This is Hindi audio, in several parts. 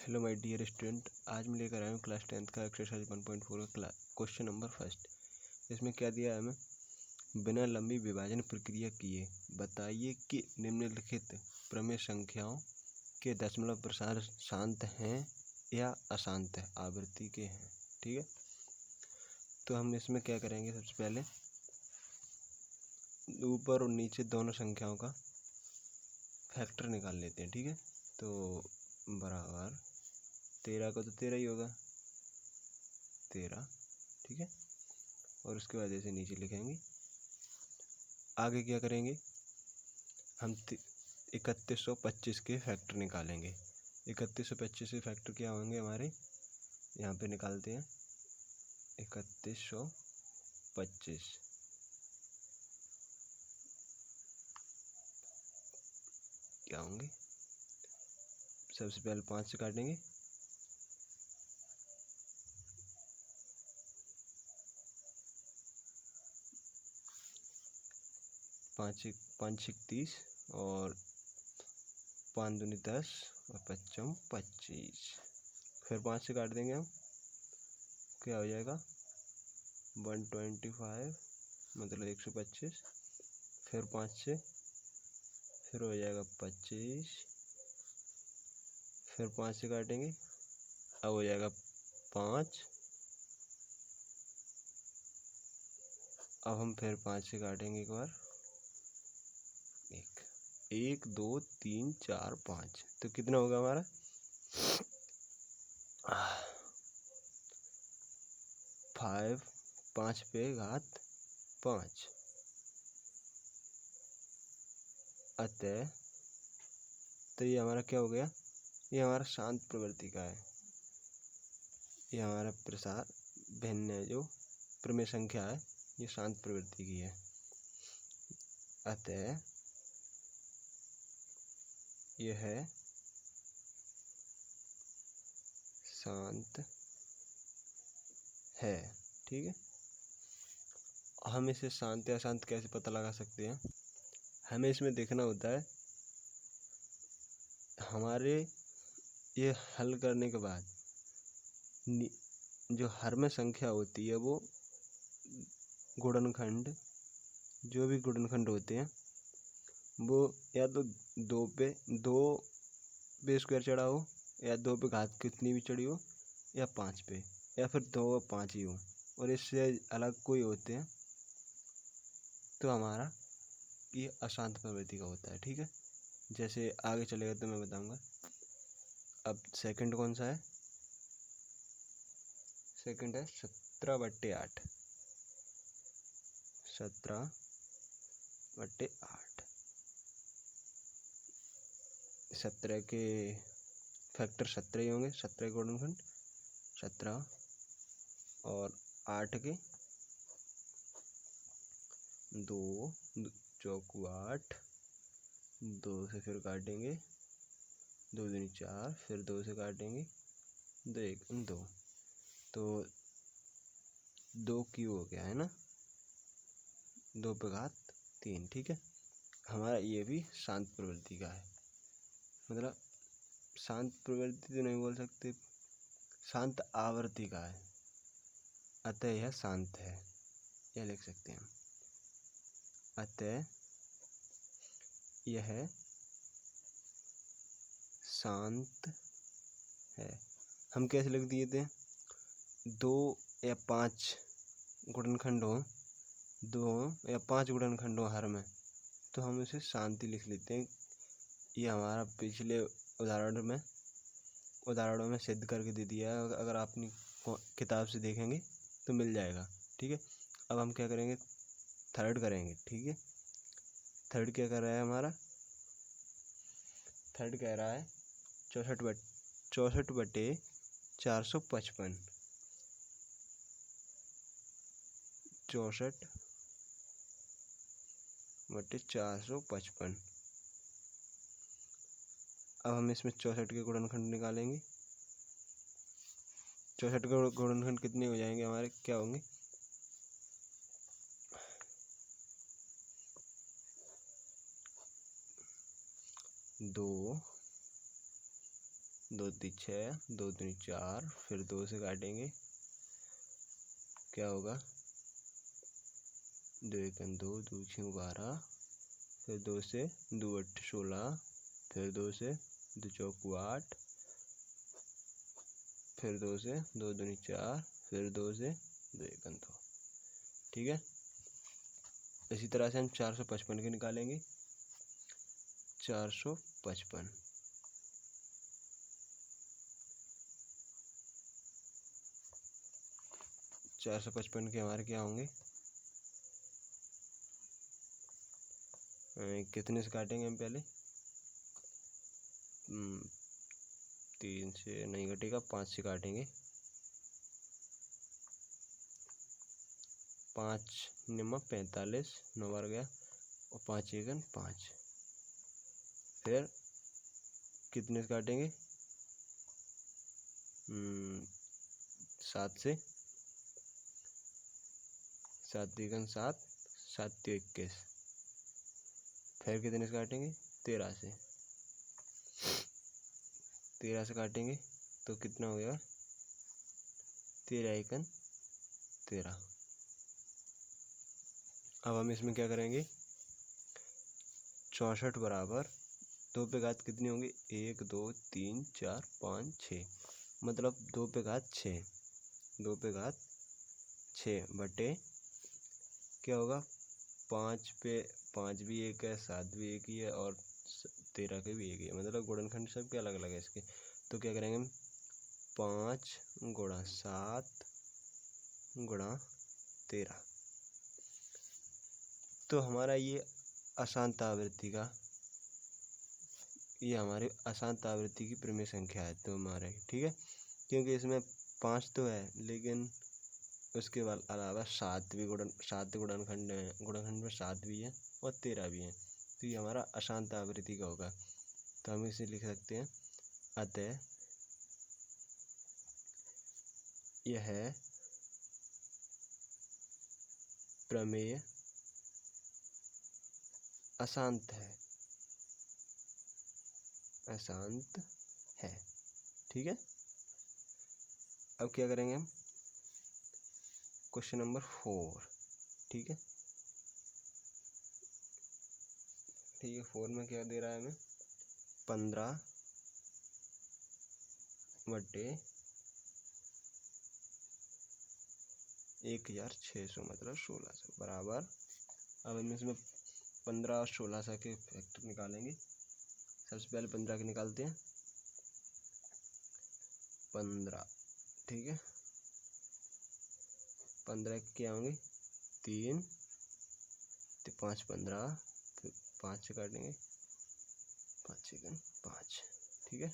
हेलो माय डियर स्टूडेंट, आज मैं लेकर आया हूँ क्लास 10th का एक्सरसाइज 1.4 का क्वेश्चन नंबर फर्स्ट। इसमें क्या दिया है हमें, बिना लंबी विभाजन प्रक्रिया किए बताइए कि निम्नलिखित प्रमेय संख्याओं के दशमलव प्रसार शांत हैं या अशांत आवृत्ति के हैं। ठीक है, तो हम इसमें क्या करेंगे, सबसे पहले ऊपर और नीचे दोनों संख्याओं का फैक्टर निकाल लेते हैं। ठीक है, तो बराबर 13 का तो 13 ही होगा, 13। ठीक है, और उसके बाद ऐसे नीचे लिखेंगे। आगे क्या करेंगे, हम 3125 के फैक्टर निकालेंगे। 3125 के फैक्टर क्या होंगे हमारे, यहाँ पे निकालते हैं। 3125 क्या होंगे, सबसे पहले 5 से काटेंगे, 5 30 और 5 दूनी 10 और 5 25। फिर 5 से काट देंगे हम, क्या हो जाएगा 125 मतलब 125। फिर 5 से फिर हो जाएगा 25। फिर 5 से काटेंगे, अब हो जाएगा 5। अब हम फिर 5 से काटेंगे एक बार, 1 2 3 4 5, तो कितना होगा हमारा 5 पे घात 5। अतः तो ये हमारा क्या हो गया, ये हमारा शांत प्रवृत्ति का है। ये हमारा प्रसार भिन्न जो प्रमेय संख्या है, ये शांत प्रवृत्ति की है। अतः यह शांत है। ठीक है, हम इसे शांत या अशांत कैसे पता लगा सकते हैं, हमें इसमें देखना होता है हमारे ये हल करने के बाद जो हर में संख्या होती है वो गुणनखंड, जो भी गुणनखंड होते हैं वो या तो 2 पे स्क्वायर चढ़ा हो, या 2 पे घात कितनी भी चढ़ी हो, या 5 पे, या फिर 2 और 5 ही हो, और इससे अलग कोई होते हैं तो हमारा ये अशांत प्रवृत्ति का होता है। ठीक है, जैसे आगे चलेगा तो मैं बताऊंगा। अब सेकंड कौन सा है, सेकंड है 17/8। 17/8 17 के फैक्टर 17 ही होंगे, 17 के गुणनखंड 17 और 8 के 2 चौकू 8, 2 से फिर काटेंगे, 2 दूनी 4, फिर 2 से काटेंगे, 2 1 2, तो 2 क्यू हो गया है ना, 2 पे घात 3। ठीक है, हमारा ये भी शांत प्रवृत्ति का है, मतलब शांत प्रवृत्ति तो नहीं बोल सकते, शांत आवृत्ति का है। अतः यह शांत है, यह लिख सकते हैं। अतः यह शांत है। हम कैसे लिख दिए थे, 2 या 5 गुणनखंड हो, 2 या 5 गुणनखंड हो हर में, तो हम इसे शांति लिख लेते हैं। ये हमारा पिछले उदाहरणों में सिद्ध करके दे दिया है, अगर आपने किताब से देखेंगे तो मिल जाएगा। ठीक है, अब हम क्या करेंगे, थर्ड करेंगे। ठीक है, थर्ड क्या कर रहा है हमारा, थर्ड कह रहा है 64/455। 64/455। अब हम इसमें 64 के गुणनखंड निकालेंगे। 64 के गुणनखंड कितने हो जाएंगे हमारे, क्या होंगे, 2 2 3 6, 2 3 4, फिर 2 से काटेंगे, क्या होगा 2 1 2, 2 6 12, फिर 2 से 2 8 16, फिर 2 से 2 4 8, फिर 2 से 2 2 4, फिर 2 से 2 1 2। ठीक है, इसी तरह से हम 455 के निकालेंगे। 455 455 के हमारे क्या होंगे, कितने से काटेंगे हम पहले, 3 से नहीं कटेगा, 5 से काटेंगे। 5 निमा 45, 9 बार गया, और 5 1 5। फिर कितने से काटेंगे, 7 से, 7 1 7, 7 21। फिर कितने से काटेंगे, 13 से, 13 से काटेंगे तो कितना हो गया, 13 1 13। अब हम इसमें क्या करेंगे, 64 बराबर 2 पे घात कितनी होंगी, 1 2 3 4 5 6, मतलब 2 पे घात 6, 2 पे घात 6 बटे क्या होगा, 5 पे 5 भी एक है, 7 भी एक ही है, और 13 के भी एक ही है, मतलब गुणनखंड सबके अलग अलग है इसके। तो क्या करेंगे हम, 5 गुणा 7 गुणा 13। तो हमारा ये अशांत आवृत्ति का, ये हमारे अशांत आवृत्ति की प्रमेय संख्या है तो हमारे, ठीक है, क्योंकि इसमें 5 तो है, लेकिन उसके बाद अलावा 7 गुणनखंड है, गुणनखंड में 7 भी है और 13 भी है, तो ये हमारा अशांत आवृत्ति का होगा। तो हम इसे लिख सकते हैं, अतः यह प्रमेय अशांत है, अशांत है। ठीक है, अब क्या करेंगे हम, क्वेश्चन नंबर 4। ठीक है, ठीक है, 4 में क्या दे रहा है हमें, 15 बटे 1600 मतलब 1600 बराबर। अब हम इसमें 15 और 1600 के फैक्टर निकालेंगे। सबसे पहले 15 के निकालते हैं, 15, ठीक है, 15 क्या होंगे, 3 तो 5 15, फिर 5 से काटेंगे, 5 सेकंड 5। ठीक है,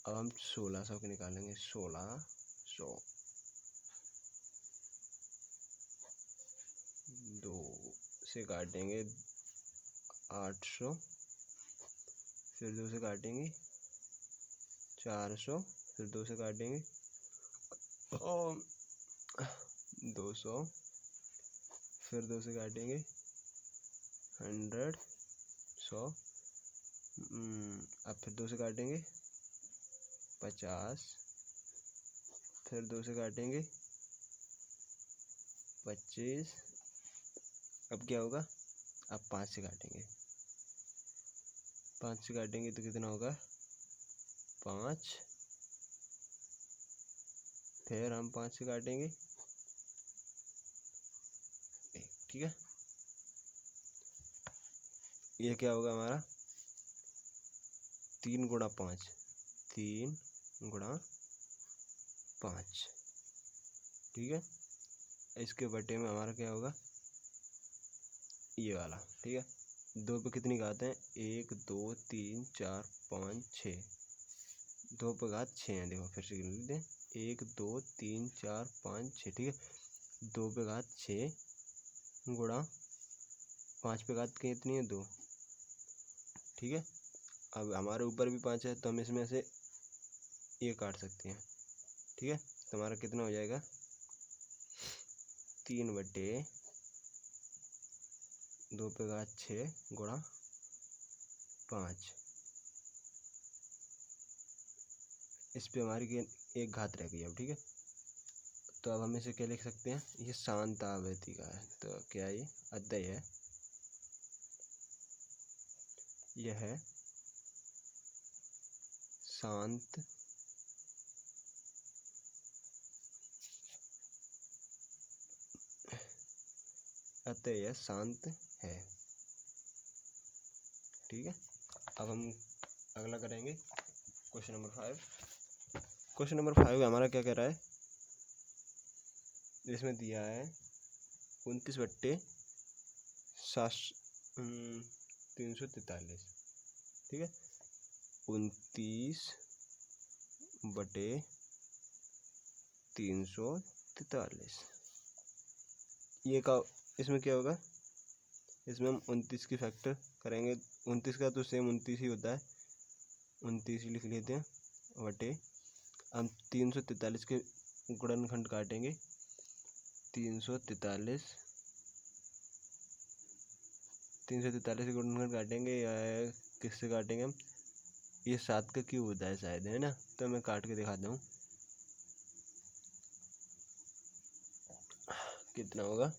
अब हम 1600 के निकालेंगे, 1600 2 से काटेंगे, 800, फिर 2 से काटेंगे, 400, फिर 2 से काटेंगे, और 200, फिर 2 से काटेंगे, 100 100, अब फिर 2 से काटेंगे, 50, फिर 2 से काटेंगे, 25। अब क्या होगा, अब 5 से काटेंगे, 5 से काटेंगे तो कितना होगा, 5, फिर हम 5 से काटेंगे 1। ठीक है, ये क्या होगा हमारा, 3 गुणा 5, 3 गुणा 5। ठीक है, इसके बटे में हमारा क्या होगा, ये वाला। ठीक है, 2 पे कितनी घात है, 1 2 3 4 5 6, 2 पे घात 6 है, देखो फिर से गिन लेते हैं, 1 2 3 4 5 6। ठीक है, 2 पे घात 6 गुणा 5 पे घात कितनी है, 2। ठीक है, अब हमारे ऊपर भी 5 है, तो हम इसमें से ये काट सकते हैं। ठीक है, तो हमारा कितना हो जाएगा, 3 बटे 2 पे घात 6 गुणा 5, इस पे हमारी एक घात रह गई अब, ठीक है। तो अब हम इसे क्या लिख सकते हैं, ये शांत आवृत्ति का है, तो क्या ये अतः है, यह है शांत अतः यह शांत है, ठीक है। अब हम अगला करेंगे क्वेश्चन नंबर 5। क्वेश्चन नंबर 5 हमारा क्या कह रहा है, इसमें दिया है 29/343, ठीक है। 29/343, ये का इसमें क्या होगा, इसमें हम 29 की फैक्टर करेंगे, 29 का तो सेम 29 ही होता है, 29 लिख लेते हैं बटे, हम 343 के गुणनखंड काटेंगे, 343 के गुणनखंड काटेंगे या किससे काटेंगे हम, ये 7 का क्यूब होता है शायद, है ना। तो मैं काट के दिखाता हूँ कितना होगा,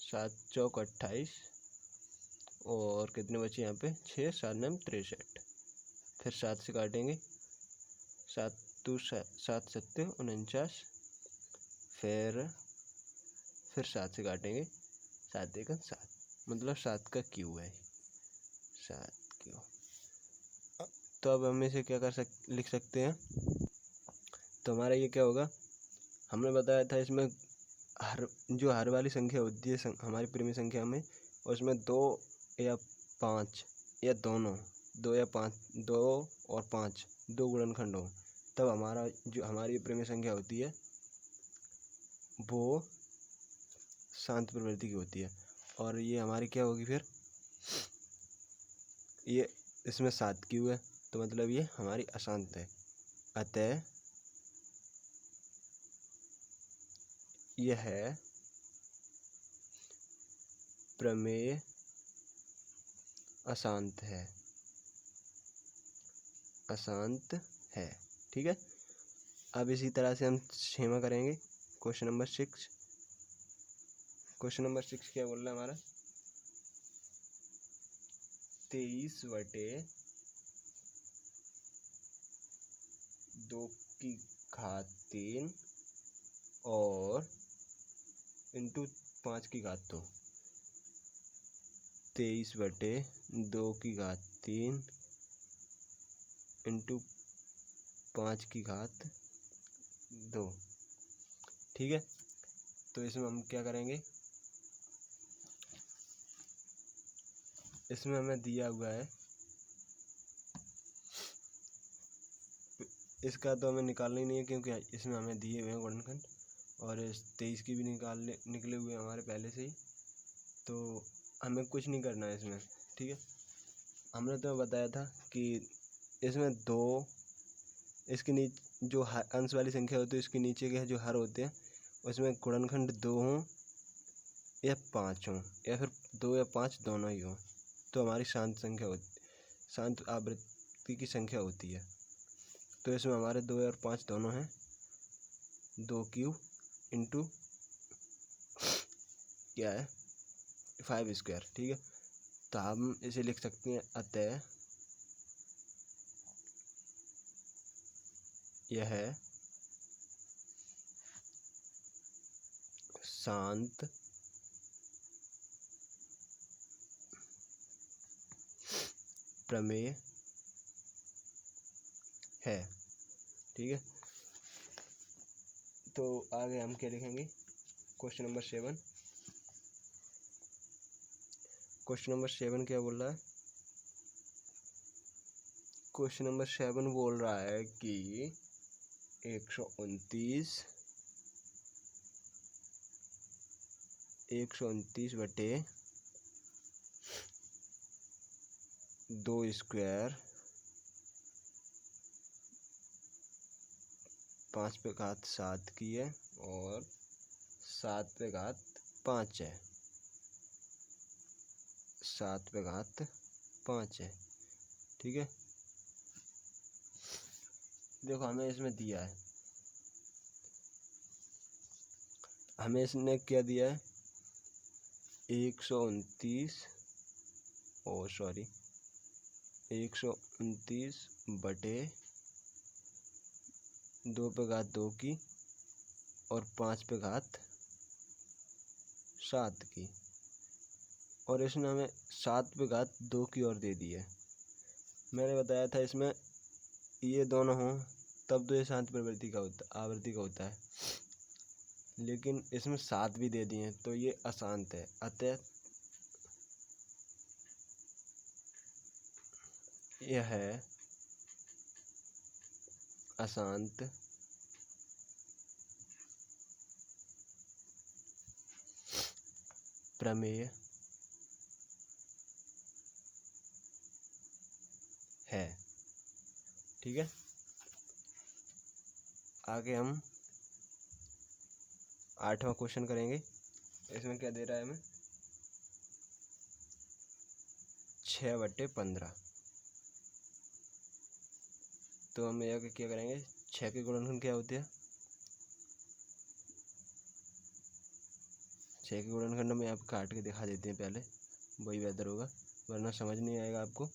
7 चौक 28 और कितने बचे यहाँ पे 6, 7 9 63, फिर 7 से काटेंगे, 7 2 7 7 49, फिर 7 से काटेंगे, 7 1 7, मतलब 7 का क्यूब है, 7 क्यूब। तो अब हम इसे क्या लिख सकते हैं, तो हमारा ये क्या होगा, हमने बताया था इसमें हर वाली संख्या होती है हमारी परिमेय संख्या में, उसमें 2 या 5 या दोनों 2 या 5 2 और 5 दो गुणनखंड हो, तब हमारा जो हमारी परिमेय संख्या होती है वो शांत प्रवृत्ति की होती है। और ये हमारी क्या होगी फिर, ये इसमें 7 क्यों है, तो मतलब ये हमारी अशांत है, अतः यह है प्रमेय अशांत है, अशांत है, ठीक है। अब इसी तरह से हम 6वां करेंगे, क्वेश्चन नंबर 6। क्वेश्चन नंबर 6 क्या बोल रहा है हमारा, 23/2 और इंटू 5/2, 23/2 इंटू 5/2, ठीक है। तो इसमें हम क्या करेंगे, इसमें हमें दिया हुआ है, इसका तो हमें निकालना ही नहीं है क्योंकि इसमें हमें दिए हुए हैं गुणनखंड, और इस 23 की भी निकले हुए हैं हमारे पहले से ही, तो हमें कुछ नहीं करना है इसमें, ठीक है। हमने तो बताया था कि इसमें दो, इसके नीचे जो अंश वाली संख्या होती है उसके नीचे के जो हर होते हैं उसमें गुणनखंड 2 हों या 5 हों, या फिर 2 या 5 दोनों ही हों, तो हमारी शांत संख्या शांत आवृत्ति की संख्या होती है। तो इसमें हमारे 2 और 5 दोनों हैं, 2³ इंटू क्या है 5², ठीक है। तो हम इसे लिख सकते हैं, अतः यह है शांत प्रमेय है, ठीक है। तो आगे हम क्या लिखेंगे, क्वेश्चन नंबर 7। क्वेश्चन नंबर 7 क्या बोल रहा है, क्वेश्चन नंबर 7 बोल रहा है कि 129/2² 5/7 की है और 7/5 है, 7/5 है, ठीक है। देखो हमें इसमें दिया है, हमें इसने क्या दिया है 129 बटे 2 पे घात 2 की और 5 पे घात 7 की, और इसने हमें 7 पे घात 2 की और दे दी है। मैंने बताया था इसमें ये दोनों हों तब तो ये शांत आवृत्ति का होता है, लेकिन इसमें 7 भी दे दिए हैं तो ये अशांत है। अतः यह है अशांत प्रमेय है। ठीक है, आगे हम 8वां क्वेश्चन करेंगे। इसमें क्या दे रहा है हमें 6/15। तो हम यह क्या करेंगे, 6 के गुणनखंड क्या होते हैं, 6 के गुणनखंड में आप काट के दिखा देते हैं पहले, वही बेहतर होगा वरना समझ नहीं आएगा आपको।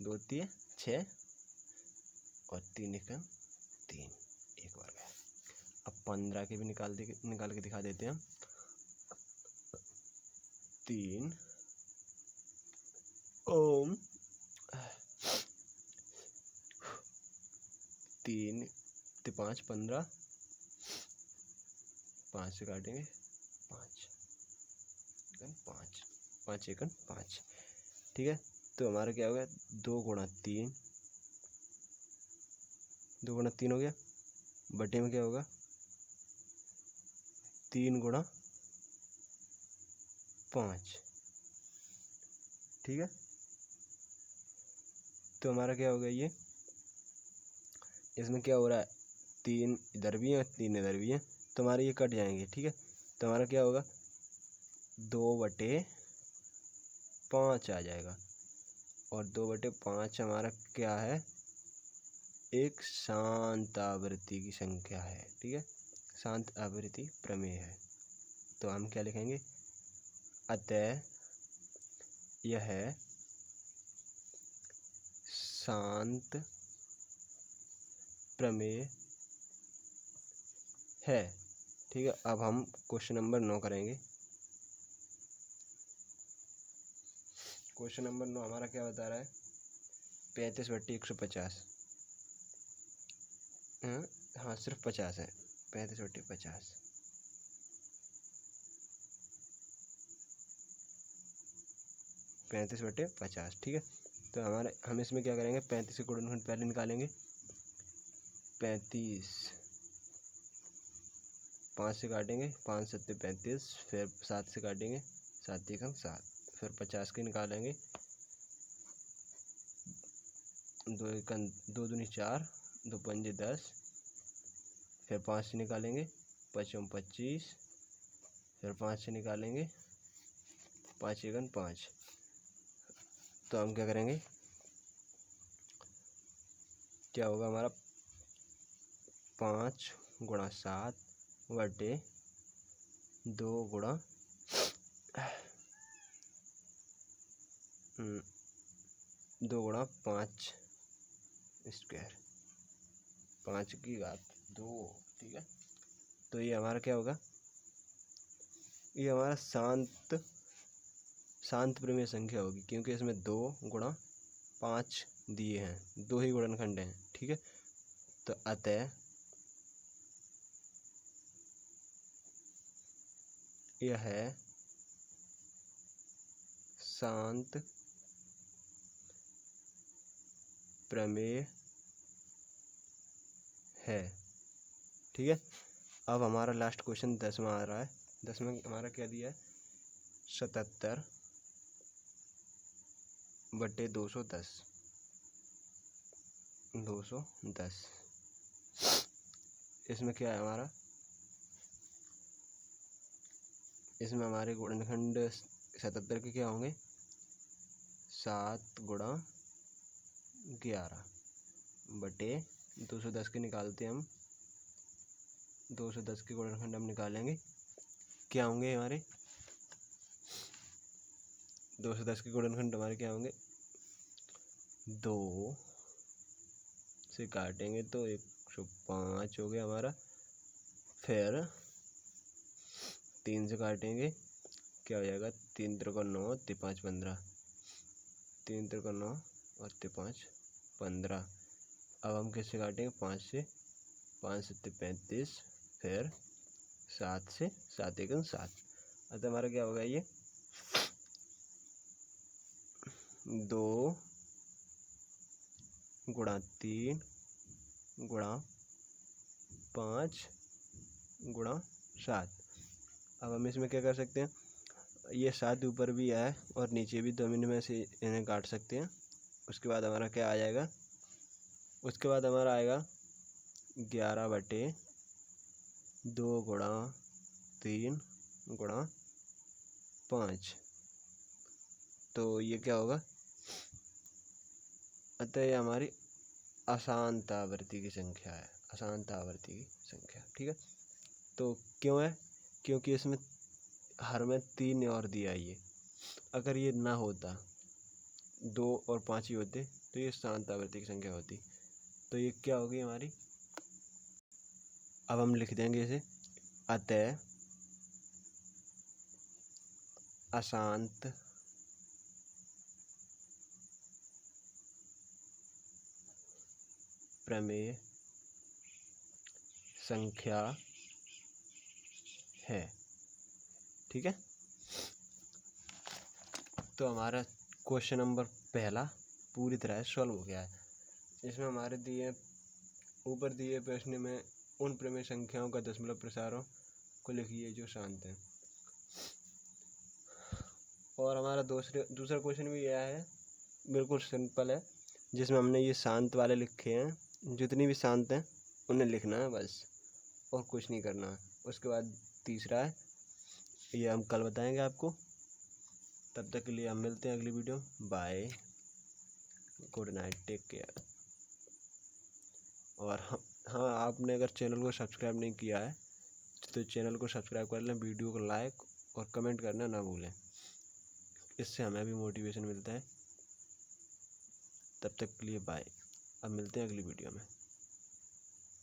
2 3 6 और 3 1 3, एक बार गया। अब 15 के भी निकाल के दिखा देते हैं हम। 3 ओम 3 5 15, 5 से काटेंगे 5 5 5 1 5। ठीक है, तो हमारा क्या हो गया 2 गुणा 3, 2 गुणा 3 हो गया, बटे में क्या होगा 3 गुणा 5। ठीक है, तो हमारा क्या होगा ये, इसमें क्या हो रहा है 3 इधर भी है 3 इधर भी है, तो हमारे ये कट जाएंगे। ठीक है, तो हमारा क्या होगा 2/5 आ जाएगा, और 2/5 हमारा क्या है, एक शांत आवृत्ति की संख्या है। ठीक है, शांत आवृत्ति प्रमेय है। तो हम क्या लिखेंगे, अतः यह शांत प्रमेय है। ठीक है, अब हम क्वेश्चन नंबर 9 करेंगे। क्वेश्चन नंबर 9 हमारा क्या बता रहा है 35/150। हाँ सिर्फ 50 है, 35/50। 35/50। ठीक है, तो हम इसमें क्या करेंगे 35 के गुणनखंड पहले निकालेंगे। 35 5 से काटेंगे, 5 7 35, फिर 7 से काटेंगे, 7 1 7, फिर 50 के निकालेंगे, 2 1 2 दूनी 4, 2 पंजे 10, फिर 5 से निकालेंगे 5 25, फिर 5 से निकालेंगे 5 1 5। तो हम क्या करेंगे, क्या होगा हमारा 5 गुणा 7 बटे 2 गुणा 5 स्क्वायर, 5 की घात 2। ठीक है, तो ये हमारा क्या होगा, ये हमारा शांत प्रमेय संख्या होगी, क्योंकि इसमें 2 गुणा 5 दिए हैं, 2 ही गुणनखंड हैं। ठीक है, तो अतः यह है शांत प्रमेय है। ठीक है, अब हमारा लास्ट क्वेश्चन 10वां आ रहा है। 10 में हमारा क्या दिया है 77/210। 210 इसमें क्या है हमारा, इसमें हमारे गुणनखंड 77 के क्या होंगे 7 गुणा 11। बटे 210 के निकालते हैं हम, 210 के गुणनखंड हम निकालेंगे, क्या होंगे हमारे 210 के गुणनखंड हमारे क्या होंगे, 2 से काटेंगे तो 105 हो गया हमारा, फिर 3 से काटेंगे क्या हो जाएगा, 3 त्रिक 9, 5 15, 3 त्रिक 9 और 5 15। अब हम किससे काटेंगे, 5 से, 5 से 35, फिर 7 से, 7 एकम 7। अतः हमारा क्या होगा, ये 2 गुणा 3 गुणा 5 गुणा 7। अब हम इसमें क्या कर सकते हैं, ये 7 ऊपर भी है और नीचे भी, तो हम इनमें से इन्हें काट सकते हैं। उसके बाद हमारा क्या आ जाएगा, उसके बाद हमारा आएगा 11 बटे 2 गुणा 3 गुणा 5। तो ये क्या होगा, अतः ये हमारी अशांत आवृत्ति की संख्या है, अशांत आवृत्ति की संख्या। ठीक है, तो क्यों है, क्योंकि इसमें हर में 3 और दिया है ये, अगर ये ना होता 2 और 5 ही होते तो ये शांत आवृत्ति की संख्या होती। तो ये क्या होगी हमारी, अब हम लिख देंगे इसे, अतः अशांत प्रमेय संख्या है। ठीक है, तो हमारा क्वेश्चन नंबर पहला पूरी तरह सॉल्व हो गया है। इसमें हमारे दिए ऊपर दिए प्रश्न में उन प्रमेय संख्याओं का दशमलव प्रसारों को लिखिए जो शांत हैं। और हमारा दूसरा क्वेश्चन भी यह है, बिल्कुल सिंपल है, जिसमें हमने ये शांत वाले लिखे हैं, जितनी भी शांत हैं उन्हें लिखना है बस, और कुछ नहीं करना है। उसके बाद तीसरा है, ये हम कल बताएंगे आपको। तब तक के लिए हम मिलते हैं अगली video. Bye, good night, take care. और हाँ, आपने अगर चैनल को सब्सक्राइब नहीं किया है तो चैनल को सब्सक्राइब कर लें, वीडियो को लाइक और कमेंट करना ना भूलें, इससे हमें भी मोटिवेशन मिलता है। तब तक के लिए बाय, अब मिलते हैं अगली वीडियो में।